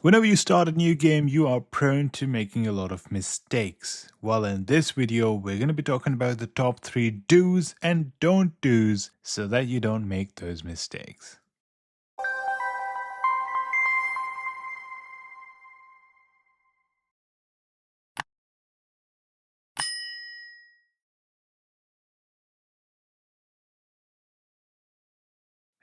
Whenever you start a new game, you are prone to making a lot of mistakes. Well, in this video, we're going to be talking about the top 3 do's and don't do's so that you don't make those mistakes.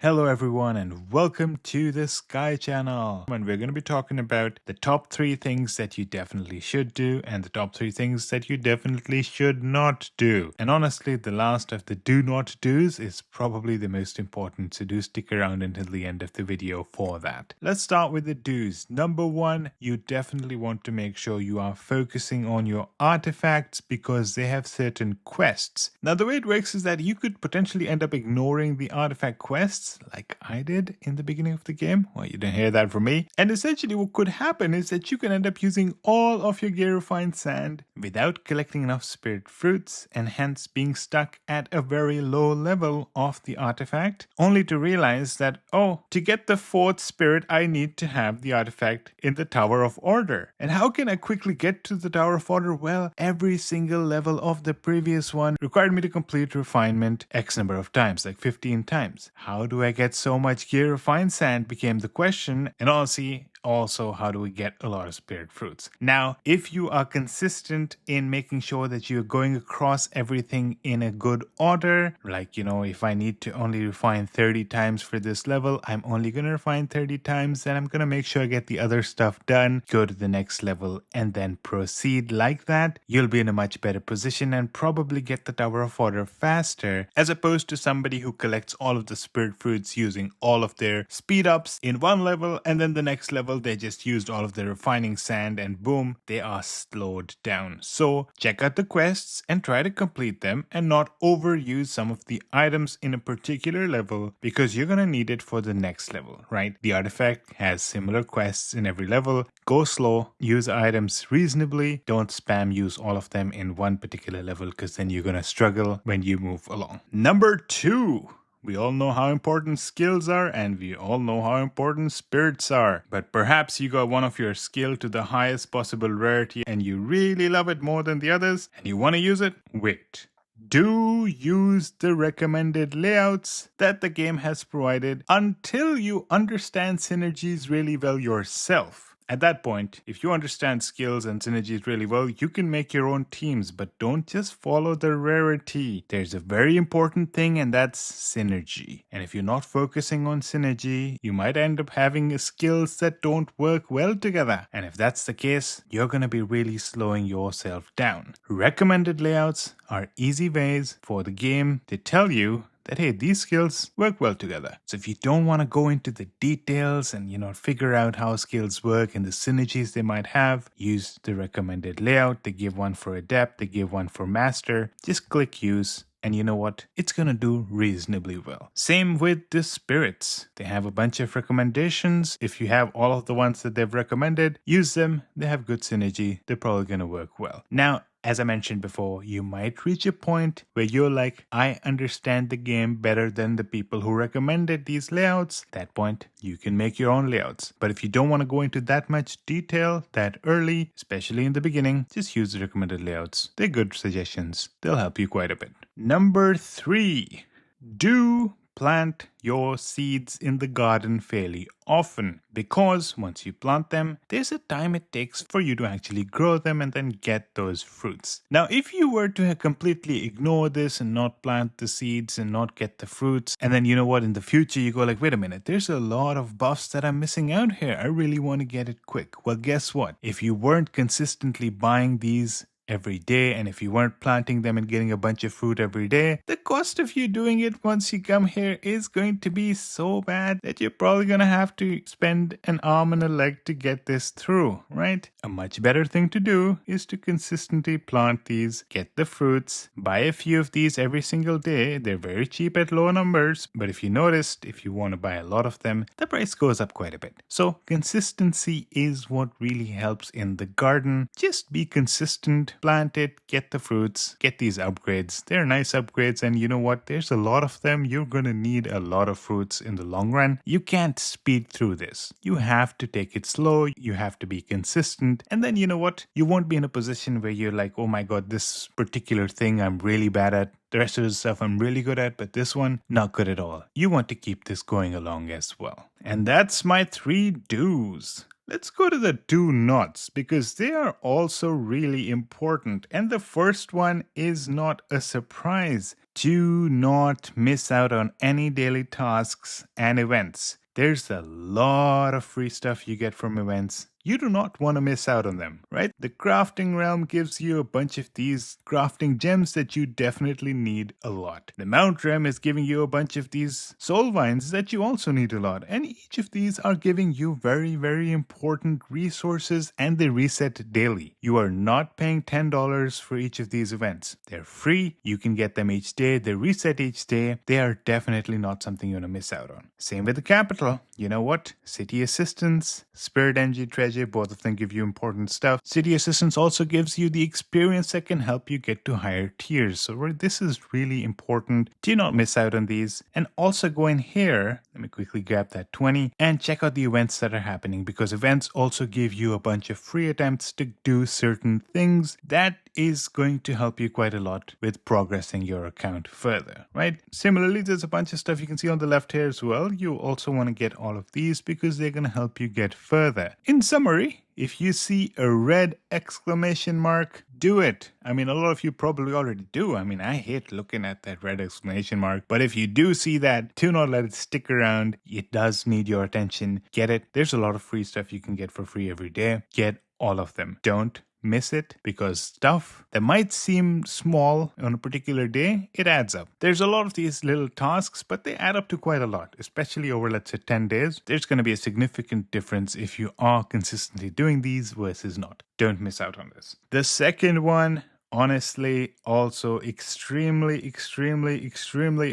Hello everyone and welcome to the Sky channel. And we're going to be talking about the top 3 things that you definitely should do and the top 3 things that you definitely should not do. And honestly, the last of the do not do's is probably the most important, so do stick around until the end of the video for that. Let's start with the do's. Number 1, you definitely want to make sure you are focusing on your artifacts because they have certain quests. Now the way it works is that you could potentially end up ignoring the artifact quests like I did in the beginning of the game. Well, you didn't hear that from me. And essentially what could happen is that you can end up using all of your gear refined sand without collecting enough spirit fruits and hence being stuck at a very low level of the artifact, only to realize that, oh, to get the 4th spirit I need to have the artifact in the Tower of Order. And how can I quickly get to the Tower of Order? Well, every single level of the previous one required me to complete refinement X number of times, like 15 times. How do I get so much gear refined sand became the question, and also how do we get a lot of spirit fruits. Now, if you are consistent in making sure that you're going across everything in a good order, like, if I need to only refine 30 times for this level, I'm only going to refine 30 times, and I'm going to make sure I get the other stuff done, go to the next level, and then proceed like that, you'll be in a much better position and probably get the Tower of Order faster, as opposed to somebody who collects all of the spirit fruits using all of their speed ups in one level, and then the next level they just used all of the refining sand and boom, they are slowed down. So check out the quests and try to complete them and not overuse some of the items in a particular level because you're going to need it for the next level, right? The artifact has similar quests in every level. Go slow, use items reasonably, don't spam use all of them in one particular level because then you're going to struggle when you move along. Number 2. We all know how important skills are and we all know how important spirits are. But perhaps you got one of your skill to the highest possible rarity and you really love it more than the others and you want to use it? Wait. Do use the recommended layouts that the game has provided until you understand synergies really well yourself. At that point, if you understand skills and synergies really well, you can make your own teams, but don't just follow the rarity. There's a very important thing, and that's synergy. And if you're not focusing on synergy, you might end up having skills that don't work well together. And if that's the case, you're going to be really slowing yourself down. Recommended layouts are easy ways for the game to tell you that, hey, these skills work well together. So if you don't want to go into the details and, figure out how skills work and the synergies they might have, use the recommended layout. They give one for adept, they give one for master. Just click use. And you know what? It's going to do reasonably well. Same with the spirits. They have a bunch of recommendations. If you have all of the ones that they've recommended, use them. They have good synergy. They're probably going to work well. Now, as I mentioned before, you might reach a point where you're like, I understand the game better than the people who recommended these layouts. At that point, you can make your own layouts. But if you don't want to go into that much detail that early, especially in the beginning, just use the recommended layouts. They're good suggestions. They'll help you quite a bit. Number 3, do plant your seeds in the garden fairly often because once you plant them, there's a time it takes for you to actually grow them and then get those fruits. Now, if you were to completely ignore this and not plant the seeds and not get the fruits, and then in the future you go like, wait a minute, there's a lot of buffs that I'm missing out here. I really want to get it quick. Well, guess what? If you weren't consistently buying these every day, and if you weren't planting them and getting a bunch of fruit every day, the cost of you doing it once you come here is going to be so bad that you're probably going to have to spend an arm and a leg to get this through, right? A much better thing to do is to consistently plant these, get the fruits, buy a few of these every single day. They're very cheap at low numbers, but if you noticed, if you want to buy a lot of them, the price goes up quite a bit. So consistency is what really helps in the garden. Just be consistent plant it, get the fruits, get these upgrades. They're nice upgrades, and you know what? There's a lot of them. You're going to need a lot of fruits in the long run. You can't speed through this. You have to take it slow. You have to be consistent. And then you know what? You won't be in a position where you're like, oh my God, this particular thing I'm really bad at. The rest of the stuff I'm really good at, but this one, not good at all. You want to keep this going along as well. And that's my 3 do's. Let's go to the do nots because they are also really important. And the first one is not a surprise. Do not miss out on any daily tasks and events. There's a lot of free stuff you get from events. You do not want to miss out on them, right? The crafting realm gives you a bunch of these crafting gems that you definitely need a lot. The mount realm is giving you a bunch of these soul vines that you also need a lot. And each of these are giving you very, very important resources, and they reset daily. You are not paying $10 for each of these events. They're free. You can get them each day. They reset each day. They are definitely not something you want to miss out on. Same with the capital. You know what? City assistance, spirit energy treasure, both of them give you important stuff. City assistance also gives you the experience that can help you get to higher tiers. So this is really important. Do not miss out on these. And also go in here, let me quickly grab that 20 and check out the events that are happening, because events also give you a bunch of free attempts to do certain things. That is going to help you quite a lot with progressing your account further, right? Similarly, there's a bunch of stuff you can see on the left here as well. You also want to get all of these because they're going to help you get further. In summary, if you see a red exclamation mark, do it. I mean, a lot of you probably already do. I mean, I hate looking at that red exclamation mark. But if you do see that, do not let it stick around. It does need your attention. Get it. There's a lot of free stuff you can get for free every day. Get all of them. Don't miss it, because stuff that might seem small on a particular day, it adds up. There's a lot of these little tasks, but they add up to quite a lot, especially over, let's say, 10 days. There's going to be a significant difference if you are consistently doing these versus not. Don't miss out on this. The second one, honestly, also extremely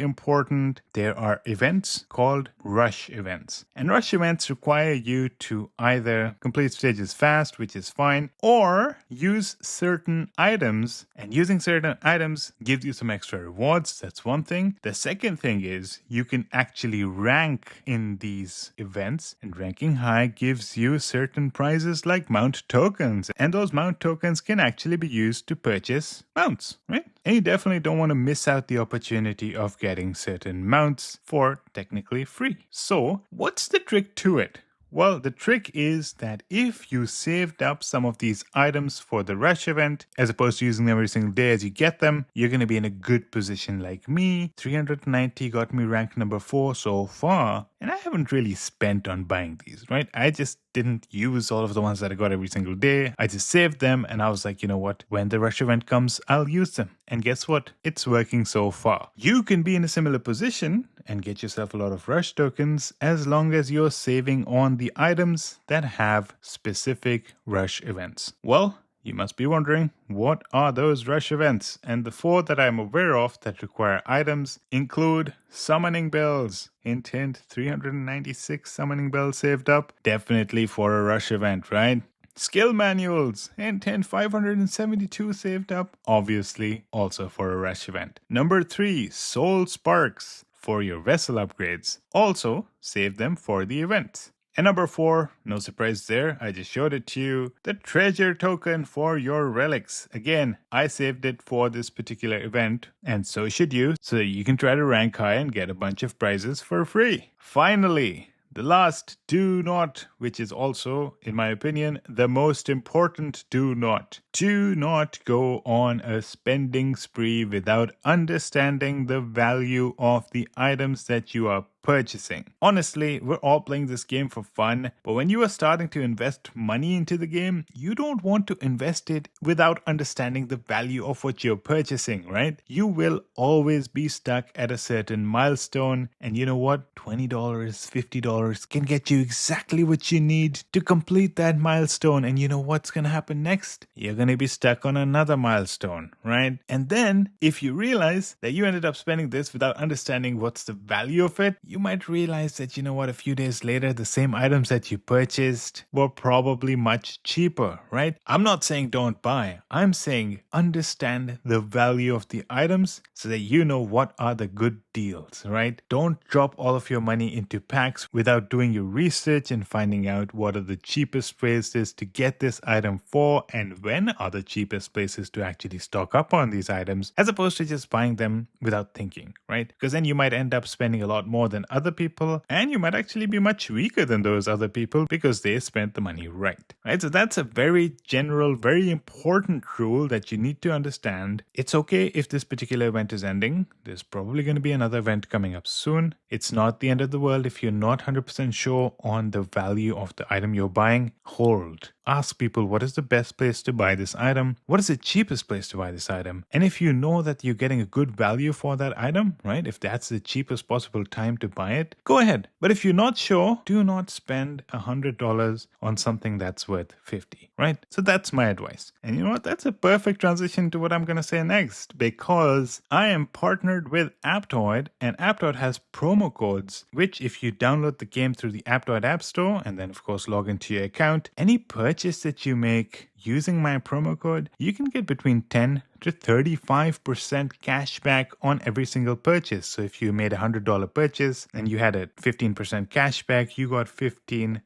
important. There are events called rush events. And rush events require you to either complete stages fast, which is fine, or use certain items. And using certain items gives you some extra rewards. That's one thing. The second thing is you can actually rank in these events. And ranking high gives you certain prizes like mount tokens. And those mount tokens can actually be used to purchase mounts, right? And you definitely don't want to miss out the opportunity of getting certain mounts for technically free. So what's the trick to it? Well, the trick is that if you saved up some of these items for the rush event, as opposed to using them every single day as you get them, you're going to be in a good position like me. 390 got me rank number 4 so far. And I haven't really spent on buying these, right? I just didn't use all of the ones that I got every single day. I just saved them and I was like, you know what? When the rush event comes, I'll use them. And guess what? It's working so far. You can be in a similar position and get yourself a lot of rush tokens as long as you're saving on the items that have specific rush events. Well, you must be wondering, what are those rush events? And the 4 that I'm aware of that require items include summoning bells. Hint, 396 summoning bells saved up. Definitely for a rush event, right? Skill manuals. Hint, 572 saved up. Obviously, also for a rush event. Number 3, soul sparks for your vessel upgrades. Also, save them for the event. And number 4, no surprise there, I just showed it to you, the treasure token for your relics. Again, I saved it for this particular event, and so should you, so that you can try to rank high and get a bunch of prizes for free. Finally, the last do not, which is also, in my opinion, the most important do not. Do not go on a spending spree without understanding the value of the items that you are purchasing. Honestly, we're all playing this game for fun, but when you are starting to invest money into the game, you don't want to invest it without understanding the value of what you're purchasing, right? You will always be stuck at a certain milestone, and you know what? $20, $50 can get you exactly what you need to complete that milestone. And you know what's going to happen next? You're going to be stuck on another milestone, right? And then if you realize that you ended up spending this without understanding what's the value of it, you might realize that, you know what, a few days later, the same items that you purchased were probably much cheaper, right? I'm not saying don't buy. I'm saying understand the value of the items so that you know what are the good deals, right? Don't drop all of your money into packs without doing your research and finding out what are the cheapest places to get this item for and when are the cheapest places to actually stock up on these items, as opposed to just buying them without thinking, right? Because then you might end up spending a lot more than other people and you might actually be much weaker than those other people because they spent the money right? So that's a very general, very important rule that you need to understand. It's okay if this particular event is ending. There's probably going to be another event coming up soon. It's not the end of the world if you're not 100% sure on the value of the item you're buying. Hold. Ask people, what is the best place to buy this item? What is the cheapest place to buy this item? And if you know that you're getting a good value for that item, right? If that's the cheapest possible time to buy it, go ahead. But if you're not sure, do not spend $100 on something that's worth 50, right? So that's my advice. And you know what? That's a perfect transition to what I'm going to say next, because I am partnered with Aptoide, and Apptoid has promo codes, which if you download the game through the Aptoide App Store and then of course log into your account, any purchase that you make using my promo code, you can get between 10 to 35% cash back on every single purchase. So if you made a $100 purchase and you had a 15% cash back, you got $15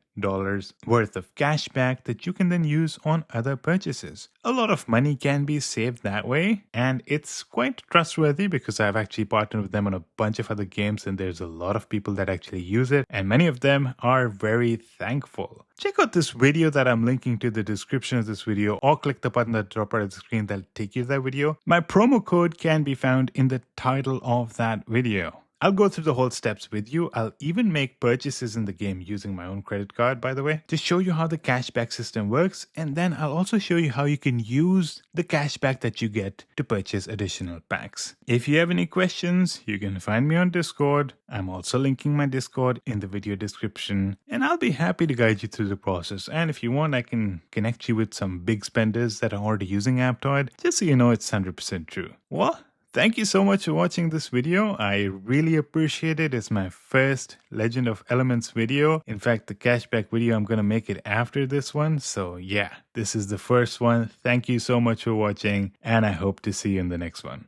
worth of cash back that you can then use on other purchases. A lot of money can be saved that way, and it's quite trustworthy because I've actually partnered with them on a bunch of other games and there's a lot of people that actually use it, and many of them are very thankful. Check out this video that I'm linking to the description of this video, or click the button at the top right of the screen that'll take you to that video. My promo code can be found in the title of that video. I'll go through the whole steps with you. I'll even make purchases in the game using my own credit card, by the way, to show you how the cashback system works. And then I'll also show you how you can use the cashback that you get to purchase additional packs. If you have any questions, you can find me on Discord. I'm also linking my Discord in the video description, and I'll be happy to guide you through the process. And if you want, I can connect you with some big spenders that are already using Apptoid, just so you know it's 100% true. Well, thank you so much for watching this video. I really appreciate it. It's my first Legend of Elements video. In fact, the cashback video, I'm going to make it after this one. So yeah, this is the first one. Thank you so much for watching, and I hope to see you in the next one.